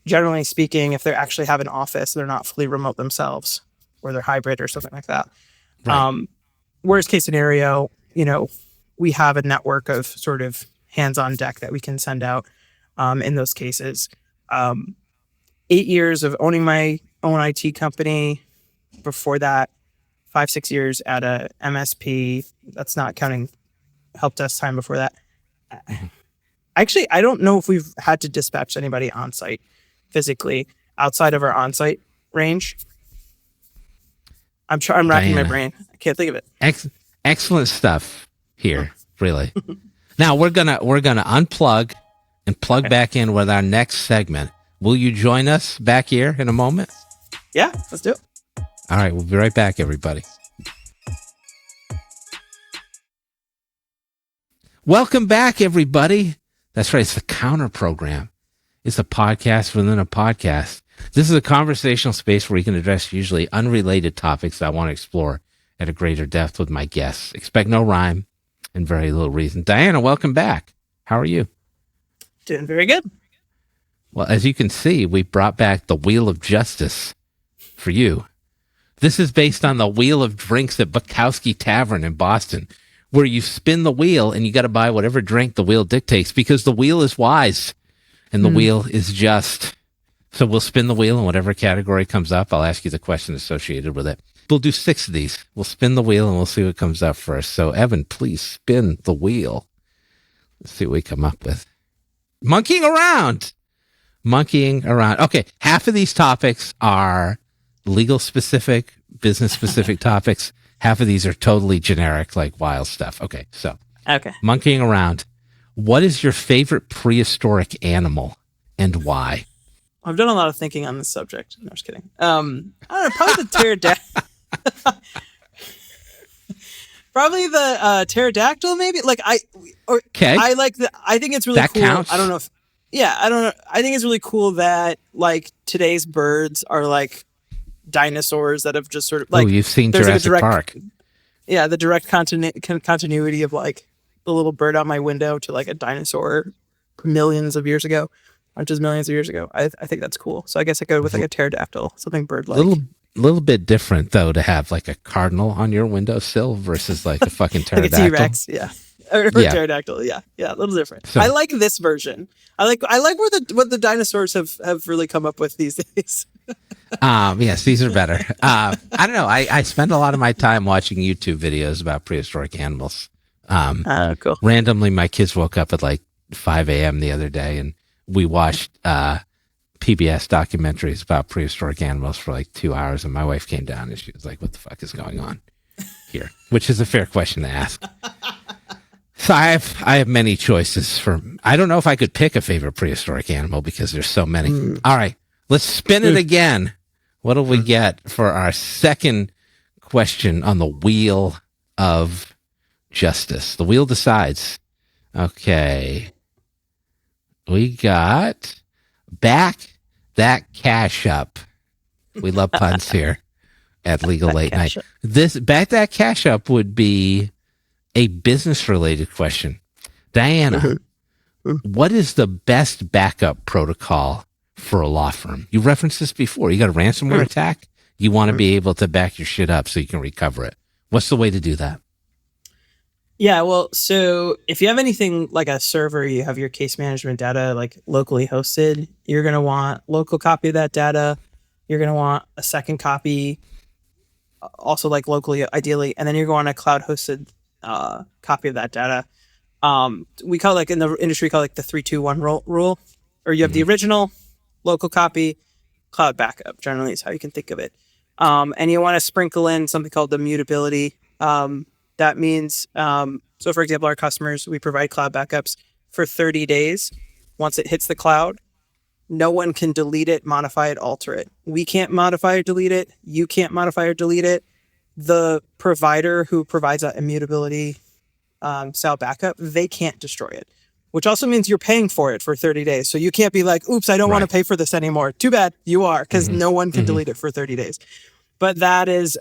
S2: Generally speaking, if they actually have an office, they're not fully remote themselves, or they're hybrid or something like that.
S1: Right.
S2: Worst case scenario, we have a network of sort of hands on deck that we can send out in those cases. 8 years of owning my own IT company. Before that, 5-6 years at a MSP. That's not counting help desk time before that. Actually, I don't know if we've had to dispatch anybody on site physically outside of our on site range. I'm racking my brain. I can't think of it.
S1: Excellent stuff here, really. Now we're gonna unplug and plug back in with our next segment. Will you join us back here in a moment?
S2: Yeah, let's do it.
S1: All right, we'll be right back, everybody. Welcome back, everybody. That's right. It's the Counter Program. It's a podcast within a podcast. This is a conversational space where we can address usually unrelated topics that I want to explore at a greater depth with my guests. Expect no rhyme and very little reason. Diana, welcome back. How are you?
S2: Doing very good.
S1: Well, as you can see, we brought back the Wheel of Justice for you. This is based on the Wheel of Drinks at Bukowski Tavern in Boston, where you spin the wheel and you got to buy whatever drink the wheel dictates because the wheel is wise and the wheel is just. So we'll spin the wheel and whatever category comes up, I'll ask you the question associated with it. We'll do 6 of these. We'll spin the wheel and we'll see what comes up first. So Evan, please spin the wheel. Let's see what we come up with. Monkeying around. Okay. Half of these topics are legal specific, business specific topics. Half of these are totally generic, like wild stuff. Okay. So monkeying around. What is your favorite prehistoric animal and why?
S2: I've done a lot of thinking on this subject. No, just kidding. I don't know, probably the pterodactyl. Probably the pterodactyl, maybe. Like I think it's really
S1: that
S2: cool.
S1: Counts?
S2: I don't know. I don't know. I think it's really cool that like today's birds are like dinosaurs that have just sort of like.
S1: Oh, you've seen
S2: there's
S1: Jurassic
S2: like
S1: Park.
S2: Yeah, the direct continuity of like the little bird out my window to like a dinosaur millions of years ago. Not just millions of years ago. I think that's cool. So I guess I go with like a pterodactyl, something bird-like.
S1: Little bit different though to have like a cardinal on your windowsill versus like a fucking pterodactyl.
S2: Like a T-Rex, yeah. Or pterodactyl, yeah, a little different. So, I like this version. I like what the dinosaurs have really come up with these days.
S1: Yes, these are better. I don't know. I spend a lot of my time watching YouTube videos about prehistoric animals.
S2: Cool.
S1: Randomly, my kids woke up at like 5 a.m. the other day and we watched PBS documentaries about prehistoric animals for like 2 hours, and my wife came down and she was like, "What the fuck is going on here?" Which is a fair question to ask. So I have many choices for. I don't know if I could pick a favorite prehistoric animal because there's so many. All right, let's spin it again. What do we get for our second question on the Wheel of Justice? The wheel decides. Okay. We got back that cash up. We love puns here at Legal Late Night. Back that cash up would be a business related question. Diana, what is the best backup protocol for a law firm? You referenced this before. You got a ransomware attack. You want to be able to back your shit up so you can recover it. What's the way to do that?
S2: Yeah, well, so if you have anything like a server, you have your case management data like locally hosted, you're going to want local copy of that data. You're going to want a second copy, also like locally, ideally, and then you're going to a cloud hosted copy of that data. We call it, like in the industry, call it like the 3-2-1 rule, or you have the original, local copy, cloud backup. Generally, is how you can think of it. And you want to sprinkle in something called the mutability. That means, so for example, our customers, we provide cloud backups for 30 days. Once it hits the cloud, no one can delete it, modify it, alter it. We can't modify or delete it. You can't modify or delete it. The provider who provides that immutability style backup, they can't destroy it, which also means you're paying for it for 30 days. So you can't be like, oops, I don't want to pay for this anymore. Too bad, you are, because no one can delete it for 30 days. But that is,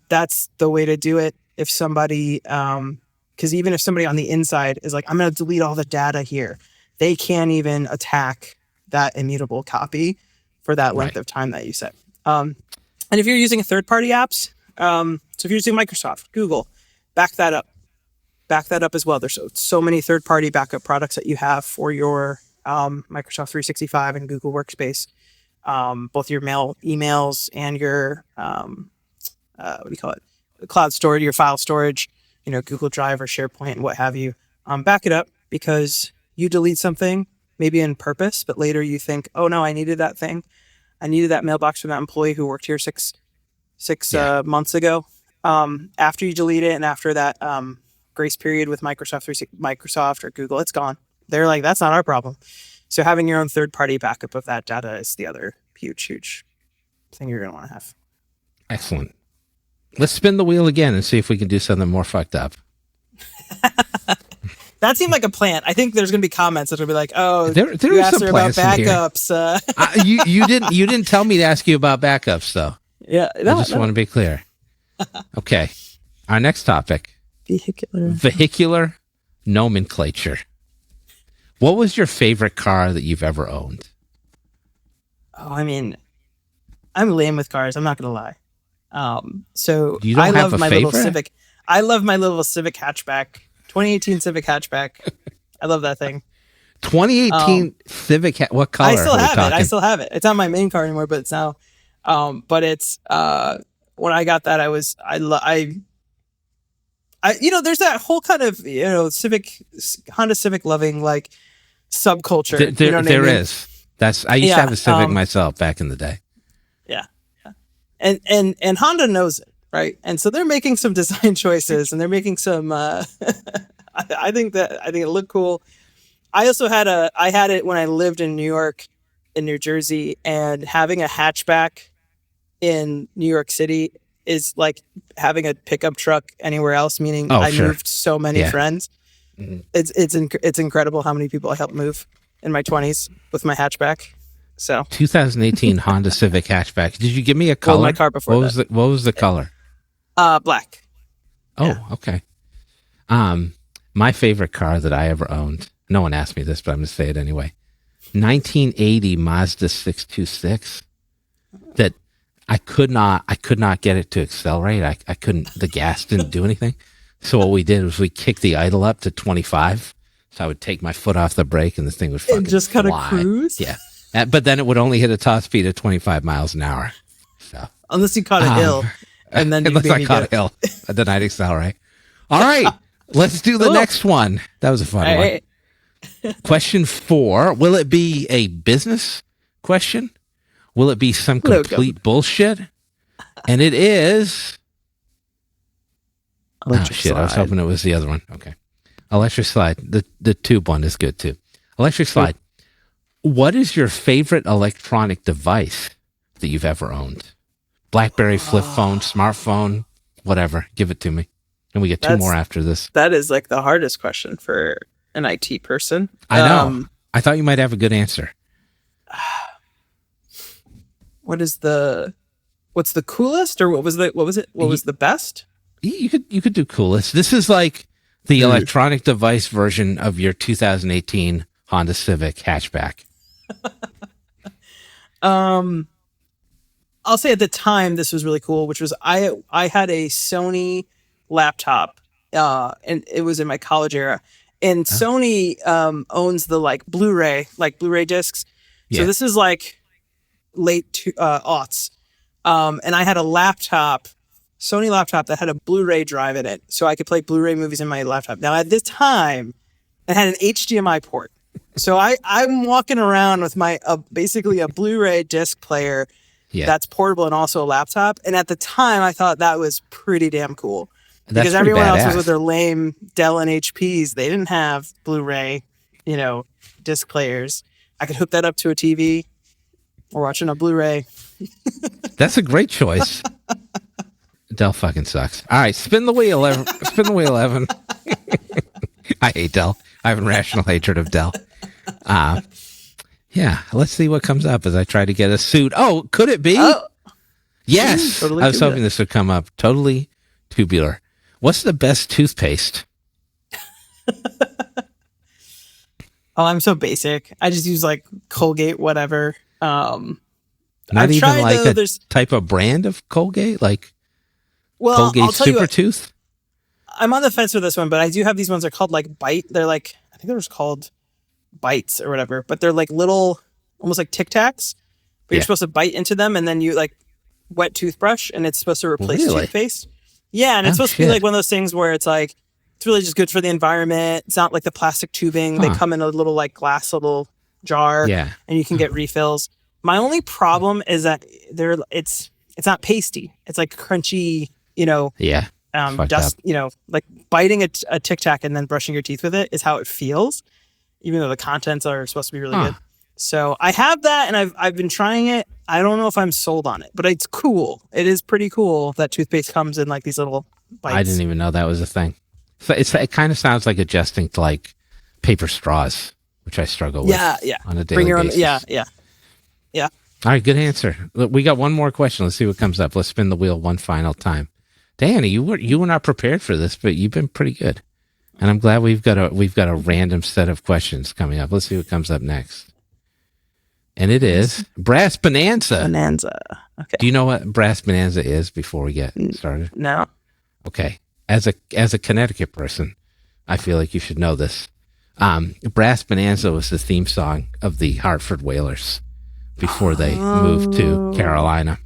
S2: that's the way to do it. If somebody, because even if somebody on the inside is like, I'm going to delete all the data here, they can't even attack that immutable copy for that length of time that you set. And if you're using third-party apps, so if you're using Microsoft, Google, back that up. Back that up as well. There's so many third-party backup products that you have for your Microsoft 365 and Google Workspace, both your emails and your, what do you call it? Cloud storage, your file storage, Google Drive or SharePoint, what have you. Back it up, because you delete something maybe on purpose, but later you think, oh no, I needed that thing. I needed that mailbox from that employee who worked here six months ago. After you delete it and after that grace period with Microsoft or Google, it's gone. They're like, that's not our problem. So having your own third-party backup of that data is the other huge thing you're going to want to have.
S1: Excellent. Let's spin the wheel again and see if we can do something more fucked up.
S2: That seemed like a plan. I think there's going to be comments that will be like, "Oh,
S1: there
S2: you asked
S1: some
S2: her about
S1: plans
S2: backups."
S1: You didn't tell me to ask you about backups, though.
S2: Yeah,
S1: I just want to be clear. Okay, our next topic: vehicular nomenclature. What was your favorite car that you've ever owned?
S2: Oh, I mean, I'm lame with cars. I'm not going to lie. So
S1: you don't
S2: I
S1: have
S2: love
S1: a
S2: my
S1: favorite?
S2: little Civic. I love my little Civic hatchback, 2018 Civic hatchback. I love that thing.
S1: 2018 Civic. What color?
S2: I still have it. I still have it. It's not my main car anymore, but it's now. But it's when I got that, there's that whole kind of Honda Civic loving like subculture.
S1: There is. I used to have a Civic myself back in the day.
S2: Yeah. And Honda knows it, right? And so they're making some design choices, and they're making some. I think it looked cool. I also had it when I lived in New York, in New Jersey, and having a hatchback in New York City is like having a pickup truck anywhere else. Meaning, moved so many friends. Mm-hmm. It's incredible how many people I helped move in my 20s with my hatchback. So
S1: 2018 Honda Civic hatchback. Did you give me a color?
S2: Well, my car before
S1: what was the color?
S2: Black.
S1: Oh,
S2: yeah.
S1: Okay. My favorite car that I ever owned. No one asked me this, but I'm going to say it anyway. 1980 Mazda 626. That I could not get it to accelerate. I couldn't. The gas didn't do anything. So what we did was we kicked the idle up to 25. So I would take my foot off the brake, and this thing would fucking
S2: just kind of
S1: fly.
S2: cruise.
S1: Yeah. But then it would only hit a top speed of 25 miles an hour. So
S2: unless you caught a hill, and then
S1: unless I caught a hill, then I'd accelerate. All right, let's do the next one. That was a fun one. Question 4: will it be a business question? Will it be some complete bullshit? And it is.
S2: Electric slide.
S1: I was hoping it was the other one. Okay, electric slide. The tube one is good too. Electric slide. What is your favorite electronic device that you've ever owned? BlackBerry, flip phone, smartphone, whatever. Give it to me. And we get 2 more after this.
S2: That is like the hardest question for an IT person.
S1: I know. I thought you might have a good answer.
S2: What's the coolest, or what was it? What was the best?
S1: You could do coolest. This is like the electronic device version of your 2018 Honda Civic hatchback?
S2: I'll say at the time this was really cool, which was I had a Sony laptop, and it was in my college era. And Sony owns the Blu-ray discs. So
S1: Yeah.
S2: this is late aughts. And I had a Sony laptop that had a Blu-ray drive in it, so I could play Blu-ray movies in my laptop. Now at this time, it had an HDMI port. So I'm walking around with my basically a Blu-ray disc player that's portable and also a laptop. And at the time, I thought that was pretty damn cool. Because everyone else was with their lame Dell and HPs. They didn't have Blu-ray, disc players. I could hook that up to a TV or watching a Blu-ray.
S1: That's a great choice. Dell fucking sucks. All right, spin the wheel. Spin the wheel, Evan. I hate Dell. I have a rational hatred of Dell. Yeah, let's see what comes up as I try to get a suit. Oh, could it be?
S2: Oh.
S1: Yes.
S2: Totally
S1: I was
S2: tubular.
S1: hoping this would come up. Totally tubular. What's the best toothpaste?
S2: Oh, I'm so basic. I just use Colgate, whatever.
S1: Not even a type of brand of Colgate? Colgate
S2: I'll tell you
S1: Super
S2: what,
S1: Tooth?
S2: I'm on the fence with this one, but I do have these ones. They're called Bite. They're I think they're just called Bites or whatever, but they're little, almost like Tic Tacs. But you're supposed to bite into them, and then you wet toothbrush, and it's supposed to replace toothpaste. Yeah, and it's supposed to be one of those things where it's it's really just good for the environment. It's not like the plastic tubing. They come in a little glass little jar, and you can get refills. My only problem is that it's not pasty. It's crunchy, dust, biting a Tic Tac and then brushing your teeth with it is how it feels, even though the contents are supposed to be really good. So I have that, and I've been trying it. I don't know if I'm sold on it, but it's cool. It is pretty cool that toothpaste comes in these little bites.
S1: I didn't even know that was a thing. So it kind of sounds like adjusting to paper straws, which I struggle with on a daily basis.
S2: Yeah.
S1: All right, good answer. Look, we got one more question. Let's see what comes up. Let's spin the wheel one final time. Diana, you were not prepared for this, but you've been pretty good. And I'm glad we've got a random set of questions coming up. Let's see what comes up next. And it is Brass Bonanza.
S2: Okay.
S1: Do you know what Brass Bonanza is before we get started?
S2: No.
S1: Okay. As a Connecticut person, I feel like you should know this. Brass Bonanza was the theme song of the Hartford Whalers before they moved to Carolina.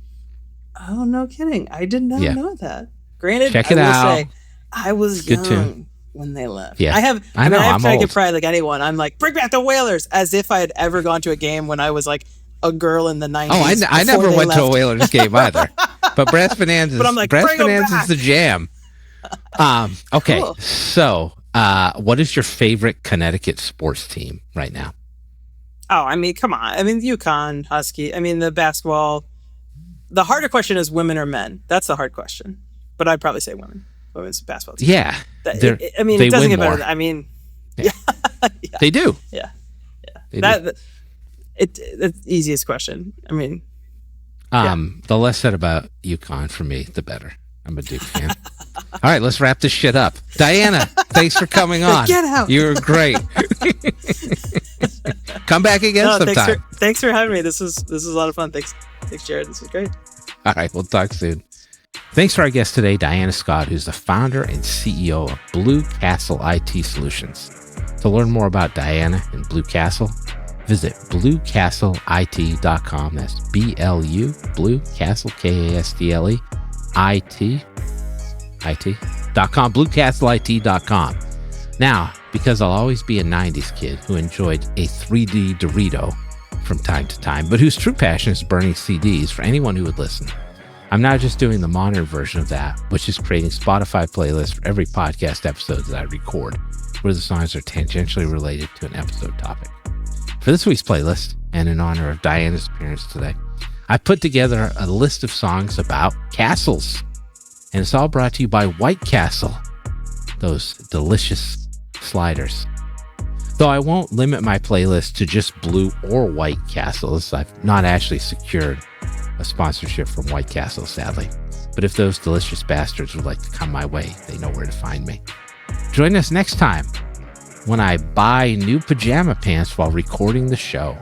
S2: Oh, no kidding. I did not know that. Granted,
S1: check it out.
S2: Say, I was young. Good tune. When they left.
S1: Yeah.
S2: I have
S1: I'm
S2: Connecticut pride like anyone. I'm bring back the Whalers, as if I had ever gone to a game when I was a girl in the 90s.
S1: Oh, I never went to a Whalers game either. But Brass Bonanza is the jam. Okay. Cool. So, what is your favorite Connecticut sports team right now?
S2: Oh, I mean, come on. I mean, UConn, Husky. I mean, the basketball. The harder question is women or men. That's the hard question. But I'd probably say women. Women's basketball team.
S1: Yeah.
S2: It doesn't get better. I mean,
S1: yeah. They do.
S2: Yeah. It's the easiest question. I mean,
S1: the less said about UConn for me, the better. I'm a Duke fan. All right, let's wrap this shit up. Diana, thanks for coming on.
S2: Get out.
S1: You were great. Come back again sometime.
S2: Thanks for having me. This was a lot of fun. Thanks, Jared. This was great.
S1: All right, we'll talk soon. Thanks to our guest today, Diana Scott, who's the founder and CEO of BlueCastle IT Solutions. To learn more about Diana and BlueCastle, visit BlueCastleIT.com. That's BLU, BlueCastle, KASTLE, IT.com, BlueCastleIT.com. Now, because I'll always be a 90s kid who enjoyed a 3D Dorito from time to time, but whose true passion is burning CDs for anyone who would listen, I'm now just doing the modern version of that, which is creating Spotify playlists for every podcast episode that I record, where the songs are tangentially related to an episode topic. For this week's playlist, and in honor of Diana's appearance today, I put together a list of songs about castles. And it's all brought to you by White Castle, those delicious sliders. Though I won't limit my playlist to just blue or white castles. I've not actually secured a sponsorship from White Castle, sadly. But if those delicious bastards would like to come my way, they know where to find me. Join us next time when I buy new pajama pants while recording the show.